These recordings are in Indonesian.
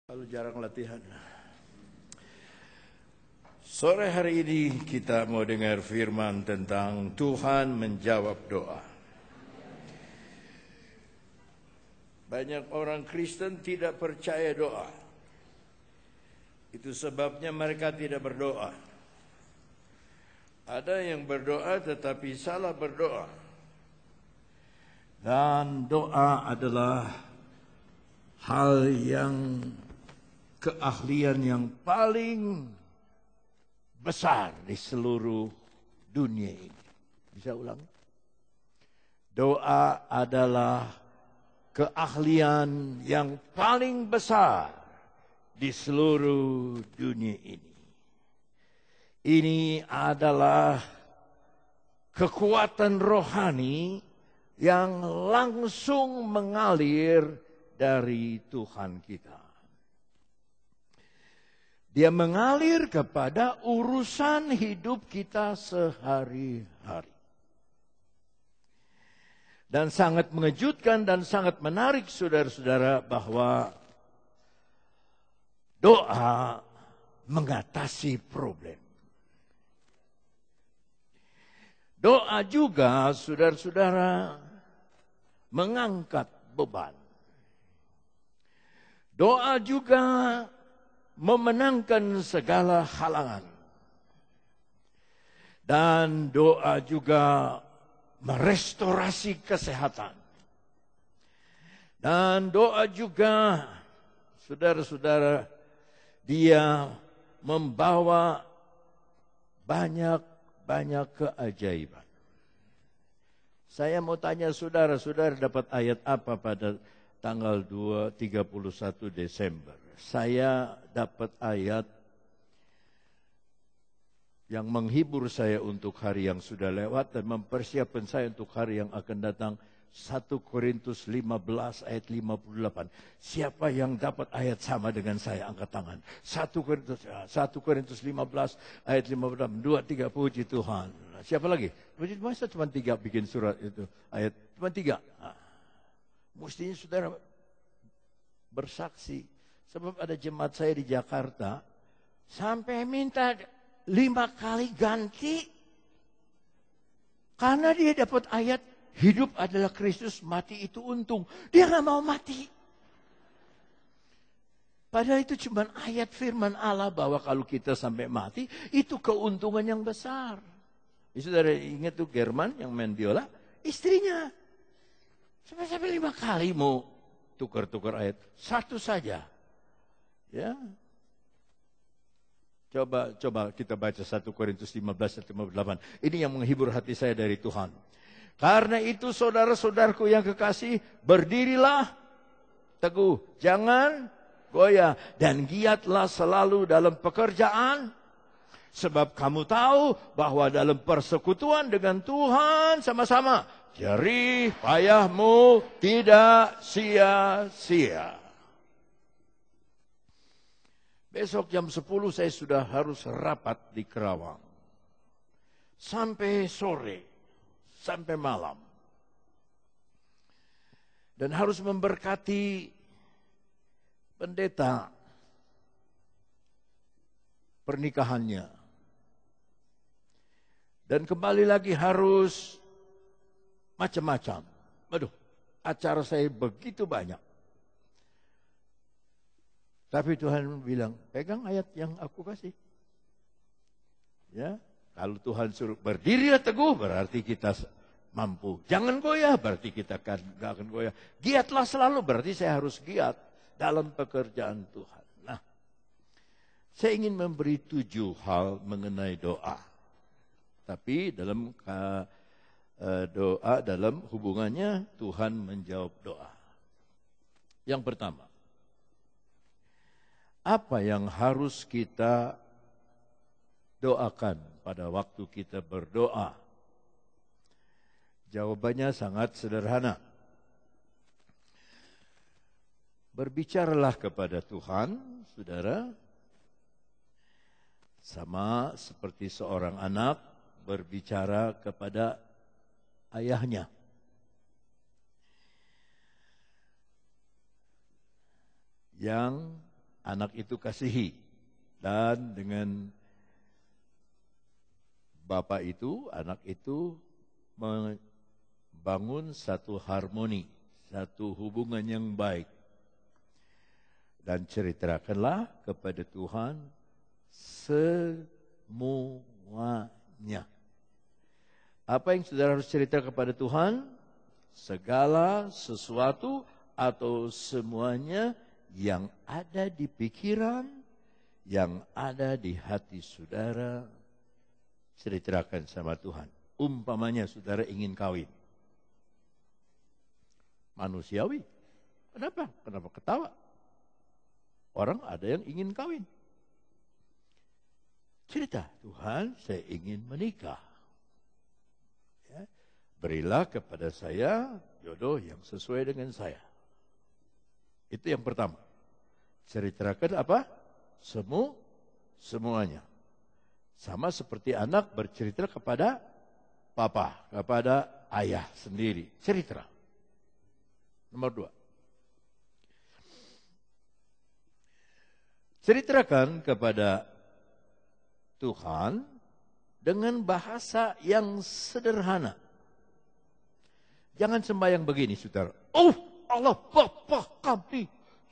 Lalu jarang latihan. Sore hari ini kita mau dengar firman tentang Tuhan menjawab doa. Banyak orang Kristen tidak percaya doa. Itu sebabnya mereka tidak berdoa. Ada yang berdoa tetapi salah berdoa. Dan doa adalah hal yang keahlian yang paling besar di seluruh dunia ini. Bisa ulang? Doa adalah keahlian yang paling besar di seluruh dunia ini. Ini adalah kekuatan rohani yang langsung mengalir dari Tuhan kita. Dia mengalir kepada urusan hidup kita sehari-hari. Dan sangat mengejutkan dan sangat menarik saudara-saudara bahwa doa mengatasi problem. Doa juga saudara-saudara mengangkat beban. Doa juga memenangkan segala halangan. Dan doa juga merestorasi kesehatan. Dan doa juga, saudara-saudara, dia membawa banyak keajaiban. Saya mau tanya saudara dapat ayat apa pada tanggal 31 Desember? Saya dapat ayat yang menghibur saya untuk hari yang sudah lewat dan mempersiapkan saya untuk hari yang akan datang. 1 Korintus 15 ayat 58. Siapa yang dapat ayat sama dengan saya, angkat tangan. 1 Korintus 15 ayat 58. 2, 3, puji Tuhan. Siapa lagi? Masa cuma 3 bikin surat itu ayat? Cuma 3. Mestinya saudara bersaksi. Sebab ada jemaat saya di Jakarta sampai minta 5 kali ganti karena dia dapat ayat hidup adalah Kristus, mati itu untung. Dia nggak mau mati. Padahal itu cuma ayat firman Allah bahwa kalau kita sampai mati itu keuntungan yang besar. Saudara ingat tuh German yang main biola, istrinya sampai 5 kali mau tukar-tukar ayat, satu saja. Ya. Coba kita baca 1 Korintus 15 ayat 58. Ini yang menghibur hati saya dari Tuhan. Karena itu saudara-saudaraku yang kekasih, berdirilah teguh, jangan goyah, dan giatlah selalu dalam pekerjaan. Sebab kamu tahu bahwa dalam persekutuan dengan Tuhan sama-sama jerih payahmu tidak sia-sia. Besok jam 10 saya sudah harus rapat di Kerawang. Sampai sore, sampai malam. Dan harus memberkati pendeta pernikahannya. Dan kembali lagi harus macam-macam. Aduh, acara saya begitu banyak. Tapi Tuhan bilang, pegang ayat yang aku kasih. Ya, kalau Tuhan suruh berdirilah teguh, berarti kita mampu. Jangan goyah, berarti kita gak akan goyah. Giatlah selalu, berarti saya harus giat dalam pekerjaan Tuhan. Nah, saya ingin memberi 7 hal mengenai doa. Tapi dalam doa, dalam hubungannya Tuhan menjawab doa. Yang pertama, apa yang harus kita doakan pada waktu kita berdoa? Jawabannya sangat sederhana. Berbicaralah kepada Tuhan, saudara, sama seperti seorang anak berbicara kepada ayahnya. Yang anak itu kasihi. Dan dengan bapak itu, anak itu membangun satu harmoni, satu hubungan yang baik. Dan ceritakanlah kepada Tuhan semuanya. Apa yang saudara harus cerita kepada Tuhan? Segala sesuatu atau semuanya yang ada di pikiran, yang ada di hati saudara, ceritakan sama Tuhan. Umpamanya saudara ingin kawin. Manusiawi. Kenapa? Kenapa ketawa? Orang ada yang ingin kawin. Cerita, Tuhan, saya ingin menikah. Ya, berilah kepada saya jodoh yang sesuai dengan saya. Itu yang pertama. Ceritakan apa? Semuanya. Sama seperti anak bercerita kepada papa, kepada ayah sendiri. Cerita. Nomor 2. Ceritakan kepada Tuhan dengan bahasa yang sederhana. Jangan sembahyang begini, saudara. Oh, Allah Bapa kami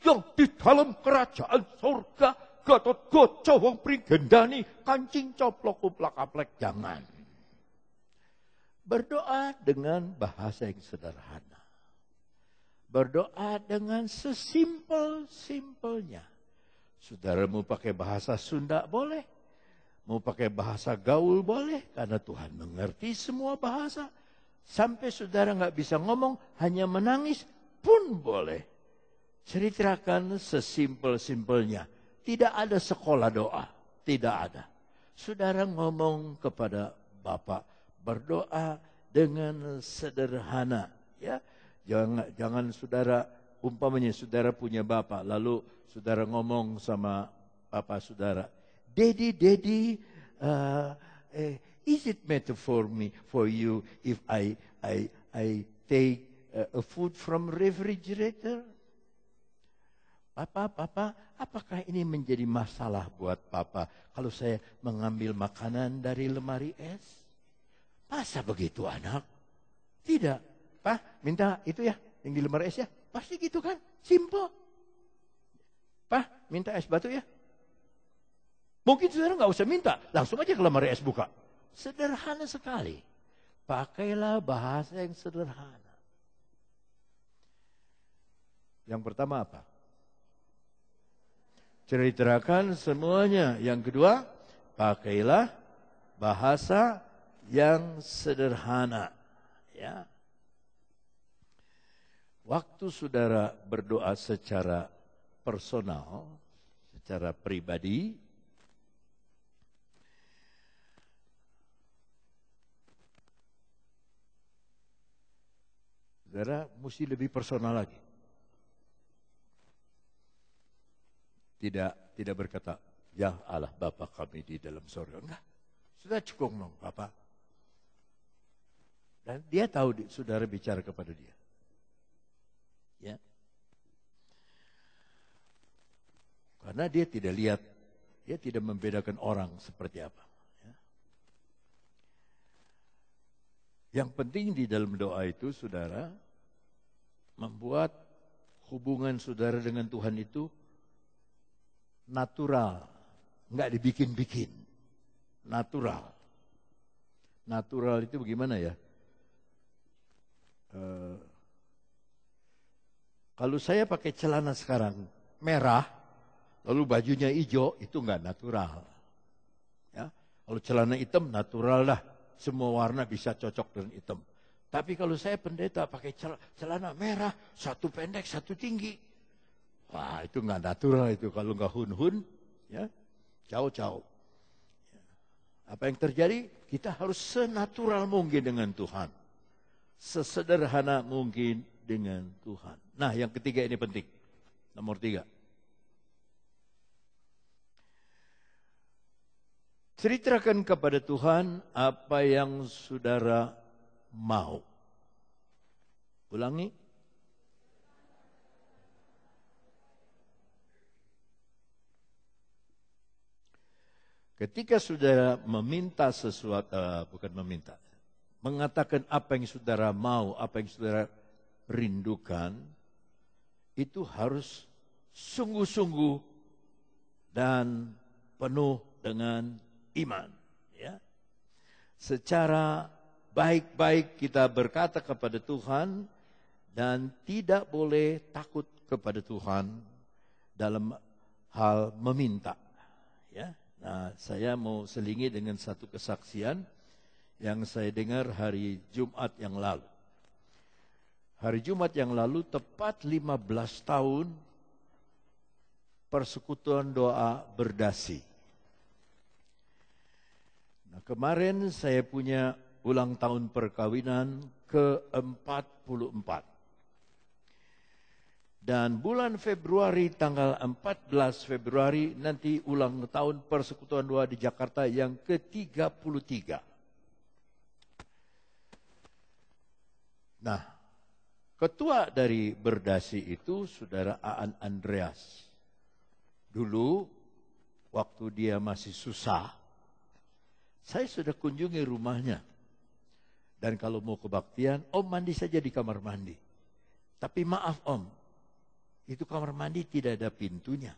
yang di dalam kerajaan surga, Gatot Goco wong prigendani, kancing coplok kuplak aplek. Jangan. Berdoa dengan bahasa yang sederhana. Berdoa dengan sesimpel-simpelnya. Saudara mau pakai bahasa Sunda boleh. Mau pakai bahasa gaul boleh. Karena Tuhan mengerti semua bahasa. Sampai saudara nggak bisa ngomong, hanya menangis pun boleh. Ceritakan sesimpel-simpelnya. Tidak ada sekolah doa. Tidak ada. Saudara ngomong kepada Bapak. Berdoa dengan sederhana. Ya, jangan saudara, umpamanya saudara punya Bapak. Lalu saudara ngomong sama Bapak saudara. Daddy, is it better for you if I take a food from refrigerator? Papa, apakah ini menjadi masalah buat Papa kalau saya mengambil makanan dari lemari es? Masa begitu anak? Tidak. Pak, minta itu ya, yang di lemari es ya. Pasti gitu kan? Simple. Pak, minta es batu ya. Mungkin saudara nggak usah minta, langsung aja ke lemari es buka. Sederhana sekali. Pakailah bahasa yang sederhana. Yang pertama apa? Ceritakan semuanya. Yang kedua, pakailah bahasa yang sederhana. Ya. Waktu saudara berdoa secara personal, secara pribadi, saudara mesti lebih personal lagi. Tidak berkata, ya Allah Bapa kami di dalam surga. Enggak. Sudah cukup dong Bapak. Dan dia tahu saudara bicara kepada dia. Ya. Karena dia tidak lihat, dia tidak membedakan orang seperti apa. Ya. Yang penting di dalam doa itu saudara, membuat hubungan saudara dengan Tuhan itu natural, nggak dibikin-bikin, natural. Natural itu bagaimana ya? Kalau saya pakai celana sekarang merah, lalu bajunya hijau, itu nggak natural. Ya, kalau celana hitam natural lah, semua warna bisa cocok dengan hitam. Tapi kalau saya pendeta pakai celana merah, satu pendek, satu tinggi. Wah, itu nggak natural itu. Kalau nggak hun-hun, ya, jauh-jauh. Ya. Apa yang terjadi? Kita harus senatural mungkin dengan Tuhan. Sesederhana mungkin dengan Tuhan. Nah, yang ketiga ini penting. Nomor 3. Ceritakan kepada Tuhan apa yang saudara mau. Ulangi. Ketika saudara meminta sesuatu, bukan meminta, mengatakan apa yang saudara mau, apa yang saudara rindukan, itu harus sungguh-sungguh dan penuh dengan iman. Ya. Secara baik-baik kita berkata kepada Tuhan dan tidak boleh takut kepada Tuhan dalam hal meminta. Ya. Nah, saya mau selingi dengan satu kesaksian yang saya dengar hari Jumat yang lalu. Hari Jumat yang lalu tepat 15 tahun persekutuan doa berdasi. Nah, kemarin saya punya ulang tahun perkawinan ke-44. Dan bulan Februari, tanggal 14 Februari, nanti ulang tahun persekutuan doa di Jakarta yang ke-33. Nah, ketua dari Berdasi itu Saudara Aan Andreas. Dulu, waktu dia masih susah, saya sudah kunjungi rumahnya. Dan kalau mau kebaktian, Om mandi saja di kamar mandi. Tapi maaf Om, itu kamar mandi tidak ada pintunya.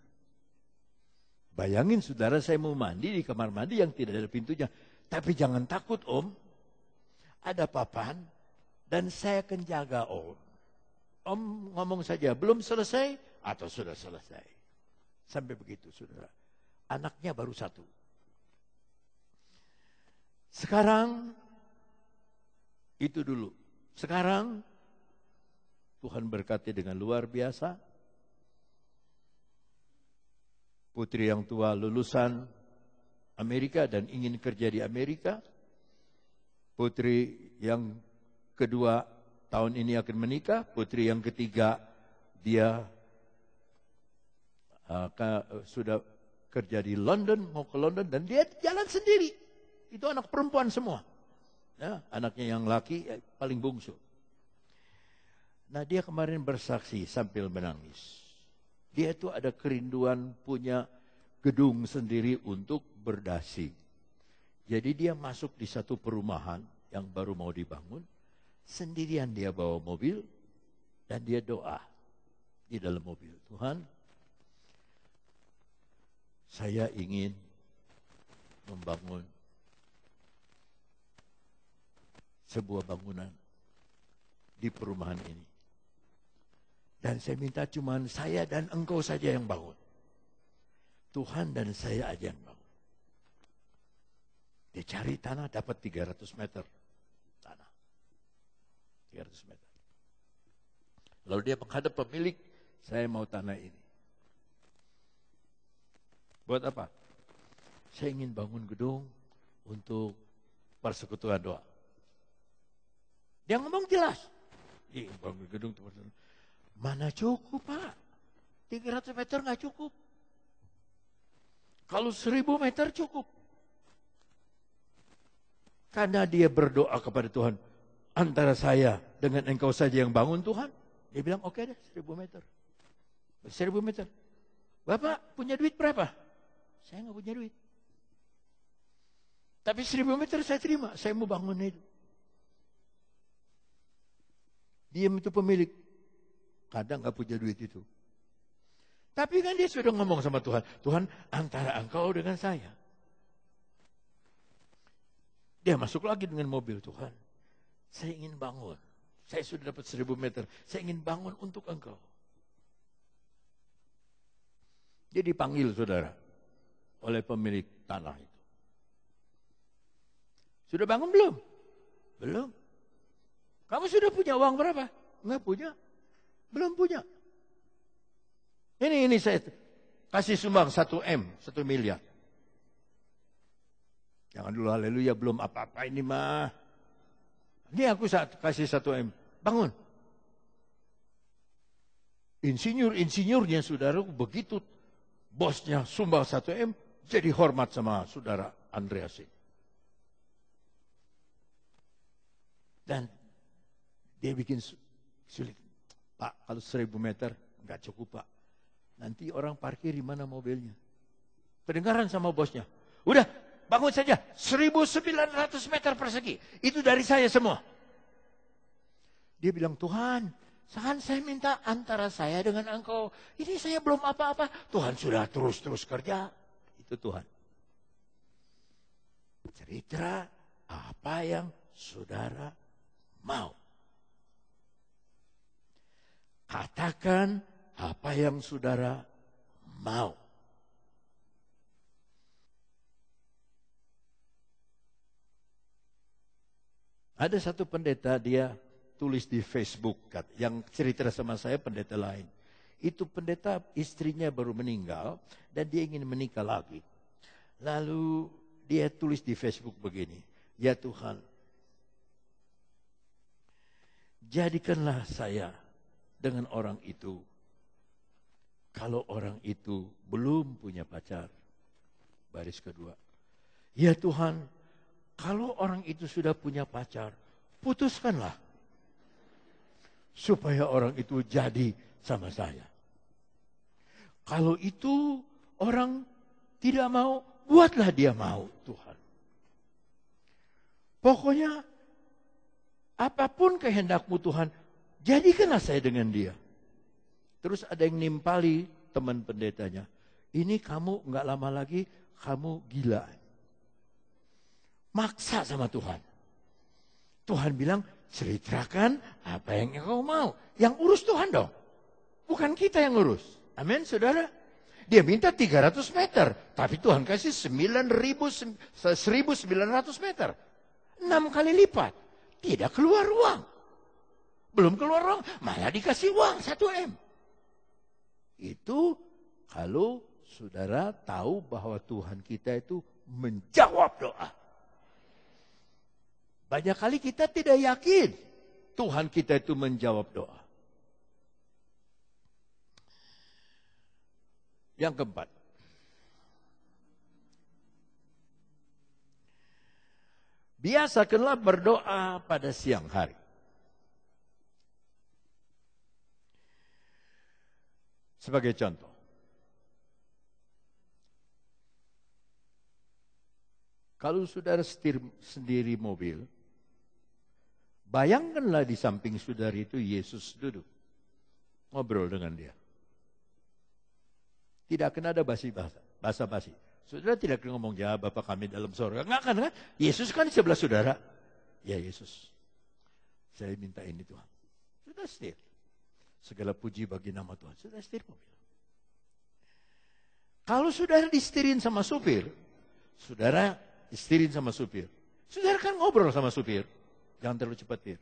Bayangin saudara, saya mau mandi di kamar mandi yang tidak ada pintunya. Tapi jangan takut Om, ada papan dan saya akan jaga Om. Om ngomong saja, belum selesai atau sudah selesai. Sampai begitu saudara. Anaknya baru 1. Sekarang, itu dulu. Sekarang, Tuhan berkati dengan luar biasa. Putri yang tua lulusan Amerika dan ingin kerja di Amerika. Putri yang kedua tahun ini akan menikah. Putri yang ketiga dia sudah kerja di London, mau ke London dan dia jalan sendiri. Itu anak perempuan semua. Ya, anaknya yang laki paling bungsu. Nah, dia kemarin bersaksi sambil menangis. Dia itu ada kerinduan punya gedung sendiri untuk berdasi. Jadi dia masuk di satu perumahan yang baru mau dibangun. Sendirian dia bawa mobil dan dia doa di dalam mobil. Tuhan, saya ingin membangun sebuah bangunan di perumahan ini. Dan saya minta cuma saya dan engkau saja yang bangun. Tuhan dan saya aja yang bangun. Dia cari tanah dapat 300 meter tanah. 300 meter. Lalu dia menghadap pemilik, saya mau tanah ini. Buat apa? Saya ingin bangun gedung untuk persekutuan doa. Dia ngomong jelas. Dia bangun gedung untuk persekutuan. Mana cukup Pak? 300 meter nggak cukup. Kalau 1000 meter cukup. Karena dia berdoa kepada Tuhan. Antara saya dengan engkau saja yang bangun Tuhan. Dia bilang oke deh 1000 meter. 1000 meter. Bapak punya duit berapa? Saya nggak punya duit. Tapi 1000 meter saya terima. Saya mau bangun itu. Dia itu pemilik. Kadang nggak punya duit itu. Tapi kan dia sudah ngomong sama Tuhan. Tuhan antara engkau dengan saya. Dia masuk lagi dengan mobil. Tuhan, saya ingin bangun. Saya sudah dapat 1000 meter. Saya ingin bangun untuk engkau. Dia dipanggil saudara. Oleh pemilik tanah itu. Sudah bangun belum? Belum. Kamu sudah punya uang berapa? Enggak punya. Belum punya. Ini saya kasih sumbang 1 M, 1 miliar. Jangan dulu haleluya, belum apa-apa ini mah. Ini aku kasih 1 M. Bangun. Insinyurnya saudara begitu bosnya sumbang 1 M, jadi hormat sama saudara Andreas ini. Dan dia bikin sulit. Pak, kalau 1000 meter nggak cukup Pak. Nanti orang parkir di mana mobilnya. Kedengaran sama bosnya. Udah, bangun saja. 1.900 meter persegi. Itu dari saya semua. Dia bilang, Tuhan, saya minta antara saya dengan engkau. Ini saya belum apa-apa. Tuhan sudah terus kerja. Itu Tuhan. Cerita apa yang saudara mau. Katakan apa yang saudara mau. Ada satu pendeta, dia tulis di Facebook, yang cerita sama saya pendeta lain. Itu pendeta istrinya baru meninggal dan dia ingin menikah lagi. Lalu dia tulis di Facebook begini, ya Tuhan, jadikanlah saya dengan orang itu. Kalau orang itu belum punya pacar. Baris kedua, ya Tuhan, kalau orang itu sudah punya pacar, putuskanlah. Supaya orang itu jadi sama saya. Kalau itu orang tidak mau, buatlah dia mau, Tuhan. Pokoknya, apapun kehendakmu Tuhan, jadikanlah saya dengan dia. Terus ada yang nimpali teman pendetanya. Ini kamu enggak lama lagi, kamu gila. Maksa sama Tuhan. Tuhan bilang, ceritakan apa yang engkau mau. Yang urus Tuhan dong. Bukan kita yang urus. Amin, saudara. Dia minta 300 meter. Tapi Tuhan kasih 1.900 meter. 6 kali lipat. Tidak keluar uang. Belum keluar uang, malah dikasih uang 1 M. Itu kalau saudara tahu bahwa Tuhan kita itu menjawab doa. Banyak kali kita tidak yakin Tuhan kita itu menjawab doa. Yang keempat, biasakanlah berdoa pada siang hari. Sebagai contoh, kalau saudara setir sendiri mobil, bayangkanlah di samping saudara itu Yesus duduk. Ngobrol dengan dia. Tidak akan ada basa-basi. Saudara tidak akan ngomong, ya Bapa kami dalam surga. Enggak kan? Yesus kan di sebelah saudara. Ya Yesus, saya minta ini Tuhan. Sudah setir. Segala puji bagi nama Tuhan. Sudah setir mobil. Kalau saudara disetirin sama supir, saudara disetirin sama supir. Saudara kan ngobrol sama supir. Jangan terlalu cepat, Pir.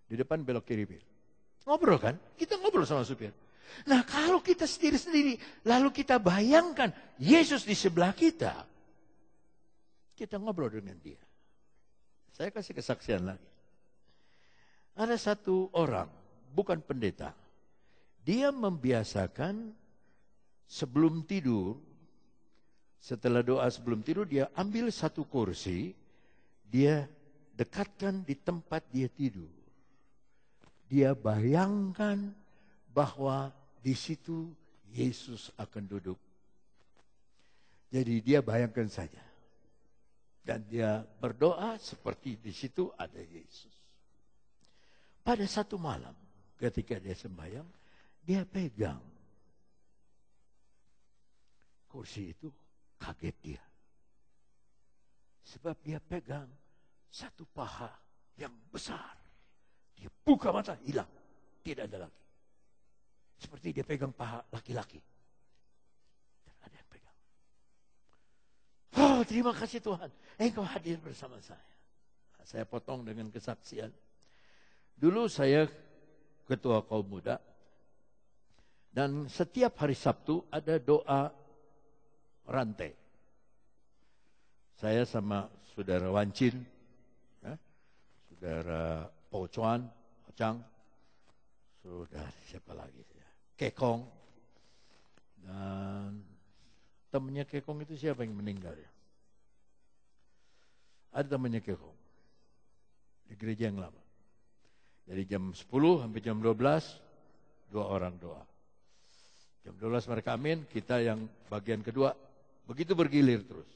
Di depan belok kiri, Pir. Ngobrol kan? Kita ngobrol sama supir. Nah, kalau kita sendiri-sendiri, lalu kita bayangkan Yesus di sebelah kita. Kita ngobrol dengan dia. Saya kasih kesaksian lagi. Ada satu orang, bukan pendeta. Dia membiasakan sebelum tidur, setelah doa sebelum tidur, dia ambil satu kursi, dia dekatkan di tempat dia tidur. Dia bayangkan bahwa di situ Yesus akan duduk. Jadi dia bayangkan saja. Dan dia berdoa seperti di situ ada Yesus. Pada satu malam ketika dia sembahyang, dia pegang kursi itu, kaget dia. Sebab dia pegang satu paha yang besar. Dia buka mata, hilang. Tidak ada lagi. Seperti dia pegang paha laki-laki. Dan ada yang pegang. Oh, terima kasih Tuhan. Engkau hadir bersama saya. Saya potong dengan kesaksian. Dulu saya ketua kaum muda. Dan setiap hari Sabtu ada doa rantai. Saya sama saudara Wancin, ya, saudara Pocuan, Ocang, saudara siapa lagi? Kekong, dan temannya Kekong itu siapa yang meninggal ya? Ada temannya Kekong di gereja yang lama. Dari jam 10 sampai jam 12, 2 orang doa. Jam 12 mereka amin, kita yang bagian kedua, begitu bergilir terus.